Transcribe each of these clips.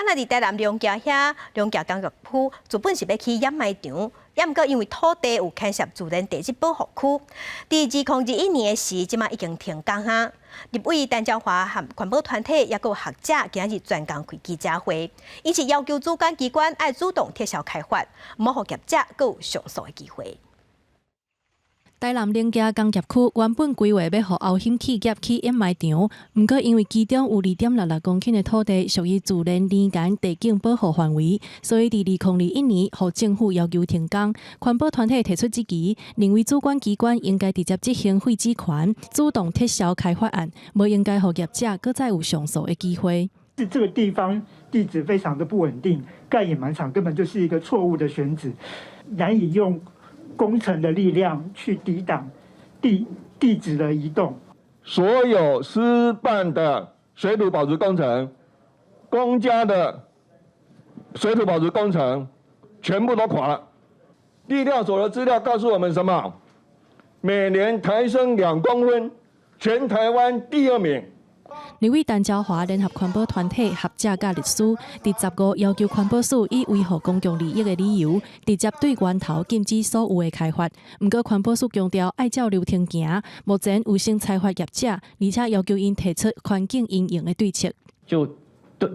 那伫台南龙峡遐，龙峡工业区原本是要起掩埋场，也毋过因为土地有牵涉自然地质保护区，伫2021年时，即马已经停工哈。立委陈椒华和环保团体也有学者今日专工开记者会，因此要求主管机关要主动撤销开发，唔好让业者阁有上诉的机会。 台南龙峡工业区原本规划要互后险企业起掩埋场，毋过因为其中有2.66公顷的土地属于自然天然地景保护范围，所以伫2021年，互政府要求停工。环保团体提出质疑，认为主管机关应该直接执行废止权，主动撤销开发案，无应该互业者搁再有上诉的机会。是这个地方地质非常的不稳定，盖掩埋场根本就是一个错误的选址，难以用 工程的力量去抵挡地质的移动。所有私办的水土保持工程、公家的水土保持工程，全部都垮了。地调所的资料告诉我们什么？每年台升2公分，全台湾第2名。 立委陈椒华联合环保团体学者甲律师，伫15要求环保署以维护公共利益的理由，直接对源头禁止所有的开发。毋过环保署强调爱照流程行，目前有先裁罚业者，而且要求因提出环境阴影的对策。就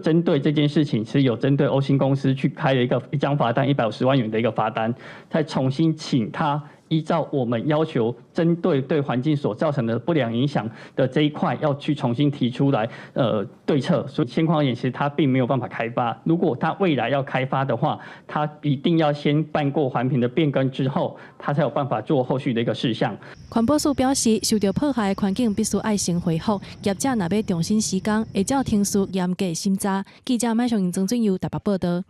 针对这件事情，是有针对欧星公司去开了一张罚单，150万元的一个罚单，再重新请他 依照我们要求，针对对环境所造成的不良影响的这一块，要去重新提出来对策。所以现况而言，其实它并没有办法开发。如果它未来要开发的话，它一定要先办过环评的变更之后，它才有办法做后续的一个事项。环保署表示，受到破坏的环境必须爱先恢复，业者若要重新施工，会照程序严格审查。记者麦上英曾俊佑台北报道。